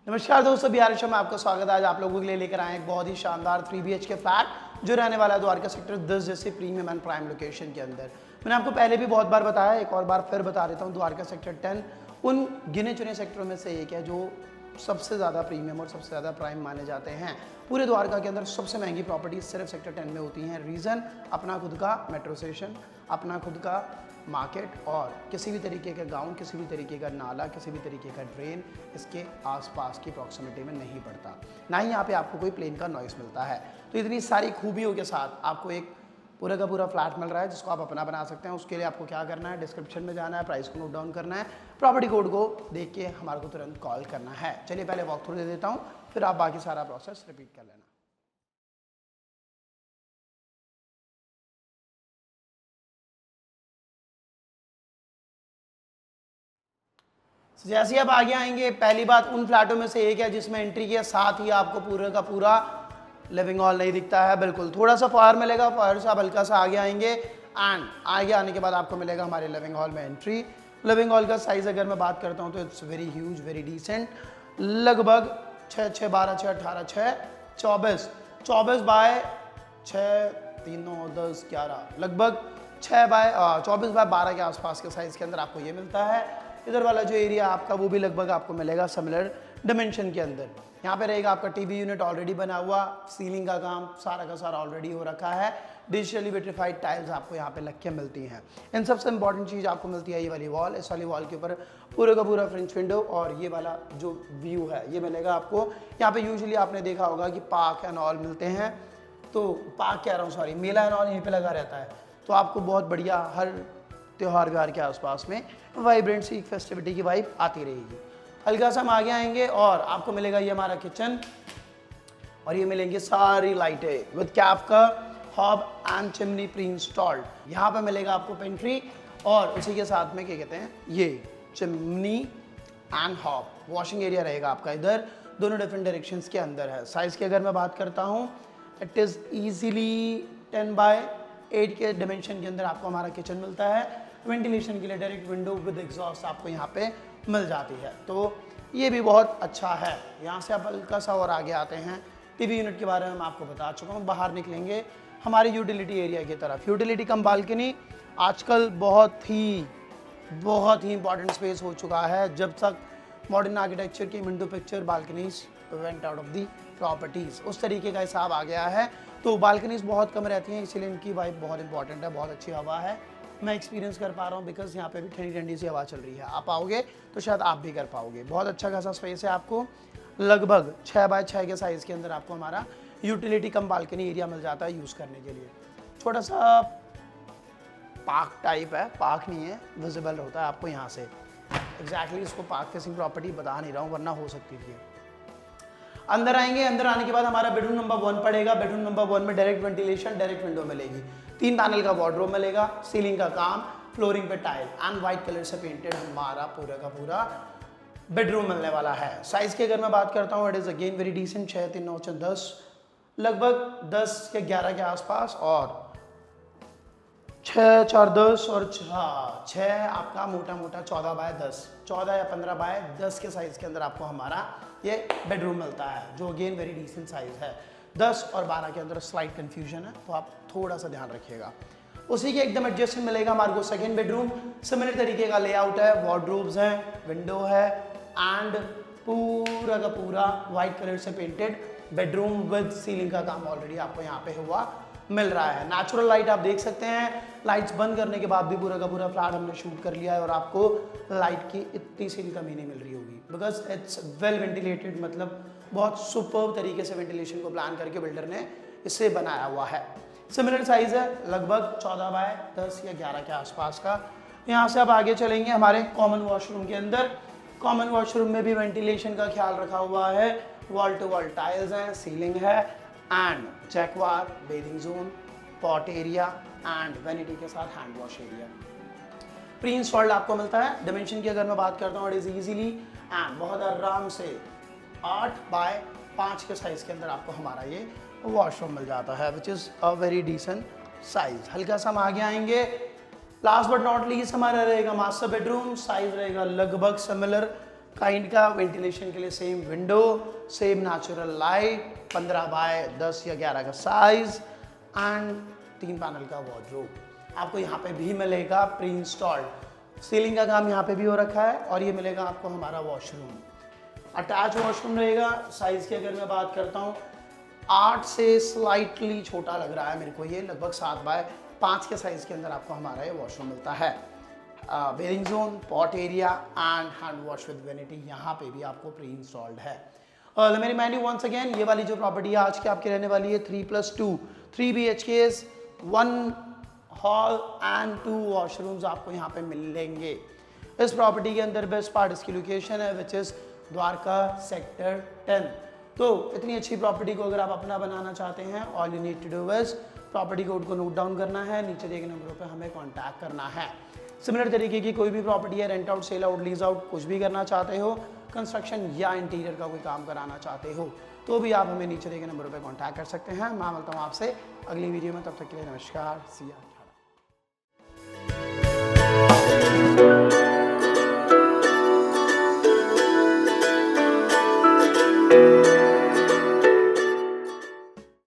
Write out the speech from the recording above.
नमस्कार दोस्तों, बिहार शो में आपका स्वागत है। आज आप लोगों के लिए लेकर आए एक बहुत ही शानदार 3 BHK फ्लैट जो रहने वाला है द्वारका सेक्टर 10 जैसे प्रीमियम एंड प्राइम लोकेशन के अंदर। मैंने आपको पहले भी बहुत बार बताया, एक और बार फिर बता देता हूँ। द्वारका सेक्टर 10 उन गिने चुने सेक्टरों में से एक है जो सबसे ज़्यादा प्रीमियम और सबसे ज़्यादा प्राइम माने जाते हैं। पूरे द्वारका के अंदर सबसे महंगी प्रॉपर्टीज सिर्फ सेक्टर 10 में होती हैं। रीज़न, अपना खुद का मेट्रो स्टेशन, अपना खुद का मार्केट और किसी भी तरीके का गांव, किसी भी तरीके का नाला, किसी भी तरीके का ड्रेन इसके आसपास की प्रॉक्सिमिटी में नहीं पड़ता। ना ही यहाँ पे आपको कोई प्लेन का नॉइस मिलता है। तो इतनी सारी खूबियों के साथ आपको एक पूरा का पूरा फ्लैट मिल रहा है जिसको आप अपना बना सकते हैं। उसके लिए आपको क्या करना है, डिस्क्रिप्शन में जाना है, प्राइस को नोट डाउन करना है, प्रॉपर्टी कोड को देख के हमारे को तुरंत कॉल करना है। चलिए पहले वॉक थ्रू दे देता हूँ, फिर आप बाकी सारा प्रोसेस रिपीट कर लेना। जैसे ही आप आगे आएंगे, पहली बात उन फ्लैटों में से एक है जिसमें एंट्री के साथ ही आपको पूरे का पूरा लिविंग हॉल नहीं दिखता है। बिल्कुल थोड़ा सा फार मिलेगा, फार से आप हल्का सा आगे आएंगे एंड आगे आने के बाद आपको मिलेगा हमारे लिविंग हॉल में एंट्री। लिविंग हॉल का साइज अगर मैं बात करता हूँ तो it's very huge, very decent. लगभग 6 6 12 6 18 6 24 24 बाय 6 3 9 10 11 लगभग 6 बाय 24 बाय 12 के आसपास के साइज के अंदर आपको ये मिलता है। इधर वाला जो एरिया आपका वो भी लगभग आपको मिलेगा सिमिलर डिमेंशन के अंदर। यहाँ पे रहेगा आपका टीवी यूनिट ऑलरेडी बना हुआ, सीलिंग का काम सारा का सारा ऑलरेडी हो रखा है। डिजिटली विट्रीफाइड टाइल्स आपको यहाँ पे लग के मिलती हैं। इन सबसे इंपॉर्टेंट चीज़ आपको मिलती है ये वाली वॉल। इस वाली वॉल के ऊपर पूरे का पूरा फ्रेंच विंडो और ये वाला जो व्यू है ये मिलेगा आपको। यहाँ पे यूजुअली आपने देखा होगा कि पार्क एंड ऑल मिलते हैं, तो पार्क कह रहा हूँ सॉरी, मेला एंड ऑल यहीं पे लगा रहता है। तो आपको बहुत बढ़िया हर त्योहार व्योहार के आसपास में वाइब्रेंट सी फेस्टिविटी की वाइब आती रहेगी। हल्का सा हम आगे आएंगे और आपको मिलेगा ये हमारा किचन और ये मिलेंगे सारी लाइटें विद कैप का hob and chimney pre installed. यहाँ पे मिलेगा आपको पेंट्री और उसी के साथ में क्या कहते हैं ये chimney and hob. Washing area रहेगा आपका इधर, दोनों डिफरेंट डायरेक्शंस के अंदर है। साइज़ की अगर मैं बात करता हूँ, इट इज़ ईजिली 10 बाय 8 के डिमेंशन के अंदर आपको हमारा किचन मिलता है। वेंटिलेशन के लिए डायरेक्ट विंडो विद एग्जॉस्ट आपको यहाँ पे मिल जाती है, तो ये भी बहुत अच्छा है। यहाँ से आप हल्का सा और आगे आते हैं। टीवी यूनिट के बारे में मैं आपको बता चुका हूँ। बाहर निकलेंगे हमारे यूटिलिटी एरिया की तरफ। यूटिलिटी कम बालकनी आजकल बहुत ही इंपॉर्टेंट स्पेस हो चुका है। जब तक मॉडर्न आर्किटेक्चर की window picture balconies went out of the properties, उस तरीके का हिसाब आ गया है। तो बालकनीज बहुत कम रहती हैं, इसीलिए इनकी वाइब बहुत इंपॉर्टेंट है। बहुत अच्छी हवा है, मैं एक्सपीरियंस कर पा रहा हूँ बिकॉज यहाँ पे भी ठंडी ठंडी सी हवा चल रही है। आप आओगे तो शायद आप भी कर पाओगे। बहुत अच्छा खासा स्पेस है आपको। लगभग 6 बाय 6 के साइज़ के अंदर आपको हमारा यूटिलिटी कम बालकनी एरिया मिल जाता है यूज़ करने के लिए। छोटा सा पार्क टाइप है, पार्क नहीं है, विजिबल होता है आपको यहाँ से। एग्जैक्टली इसको पार्क फेसिंग प्रॉपर्टी बता नहीं रहा हूँ, वरना हो सकती थी। अंदर आएंगे, अंदर आने के बाद हमारा बेडरूम नंबर 1 पड़ेगा। बेडरूम नंबर 1 में डायरेक्ट वेंटिलेशन, डायरेक्ट विंडो मिलेगी, 3 पैनल का वार्डरोब मिलेगा, सीलिंग का काम, फ्लोरिंग पे टाइल एंड व्हाइट कलर से पेंटेड हमारा पूरा का पूरा बेडरूम मिलने वाला है। साइज की अगर मैं बात करता हूँ, it is again very decent. 6 3 9 10 लगभग 10 या 11 के आसपास और 6 4 10 और 6 आपका मोटा मोटा 14 बाय 10 14 या 15 बाय 10 के साइज़ के अंदर आपको हमारा ये बेडरूम मिलता है, जो अगेन वेरी डिसेंट साइज़ है। 10 और 12 के अंदर स्लाइट कन्फ्यूजन है, तो आप थोड़ा सा ध्यान रखिएगा। उसी के एकदम एडजस्टमेंट मिलेगा हमारे को सेकेंड बेडरूम। सिमिलर तरीके का लेआउट है, वार्डरोब्स हैं, विंडो है एंड पूरा का पूरा वाइट कलर से पेंटेड बेडरूम विद सीलिंग का काम ऑलरेडी आपको यहाँ पे हुआ मिल रहा है। नेचुरल लाइट आप देख सकते हैं। लाइट्स बंद करने के बाद भी पूरा का पूरा फ्लैट हमने शूट कर लिया है और आपको लाइट की इतनी सी भी कमी नहीं मिल रही होगी बिकॉज इट्स वेल वेंटिलेटेड। मतलब बहुत सुपर्ब तरीके से वेंटिलेशन को प्लान करके बिल्डर ने इसे बनाया हुआ है। सिमिलर साइज़ है, लगभग 14 बाय 10 या 11 के आसपास का। यहाँ से अब आगे चलेंगे हमारे कॉमन वॉशरूम के अंदर। कॉमन वॉशरूम में भी वेंटिलेशन का ख्याल रखा हुआ है। वॉल टू वॉल टाइल्स हैं, सीलिंग है and Jaquar, bathing zone, pot area and vanity के साथ hand wash area pre installed आपको मिलता है। डिमेंशन की अगर मैं बात करता हूँ, इट इज़ ईजिली एंड बहुत आराम से 8 बाय 5 के साइज़ के अंदर आपको हमारा ये वॉशरूम मिल जाता है, which is a very decent size. हल्का सा हम आगे आएंगे। लास्ट बट नॉट लीस्ट हमारा रहेगा मास्टर बेडरूम। साइज़ रहेगा लगभग सिमिलर काइंड का वेंटिलेशन के लिए same window, same natural light, 15 by 10 या 11 का साइज एंड 3 पैनल का वार्डरोब आपको यहाँ पे भी मिलेगा प्री इंस्टॉल्ड। सीलिंग का काम यहाँ पे भी हो रखा है और ये मिलेगा आपको हमारा वॉशरूम। अटैच वॉशरूम रहेगा। साइज की अगर मैं बात करता हूँ 8 से स्लाइटली छोटा लग रहा है मेरे को, ये लगभग 7 बाय 5 के साइज के अंदर आपको हमारा ये वॉशरूम मिलता है। Bathing zone, pot area and hand wash with vanity यहाँ पे भी आपको प्री इंस्टॉल्ड है। Let me remind you once again, ये वाली जो प्रॉपर्टी है आज की आपकी रहने वाली है 3+2 3 BHKs, 1 हॉल एंड 2 वॉशरूम्स आपको यहाँ पे मिलेंगे। इस प्रॉपर्टी के अंदर बेस्ट पार्ट इसकी लोकेशन है विच इज़ द्वारका सेक्टर 10। तो इतनी अच्छी प्रॉपर्टी को अगर आप अपना बनाना चाहते हैं, all you need to do is property code को नोट डाउन करना है, नीचे दिए गए नंबरों पे हमें कांटेक्ट करना है। सिमिलर तरीके की कोई भी प्रॉपर्टी है, rent out, sell out, lease out, कुछ भी करना चाहते हो, कंस्ट्रक्शन या इंटीरियर का कोई काम कराना चाहते हो, तो भी आप हमें नीचे दिए गए नंबरों पे कांटेक्ट कर सकते हैं। मैं मिलता हूँ आपसे अगली वीडियो में, तब तक के लिए नमस्कार, सी या।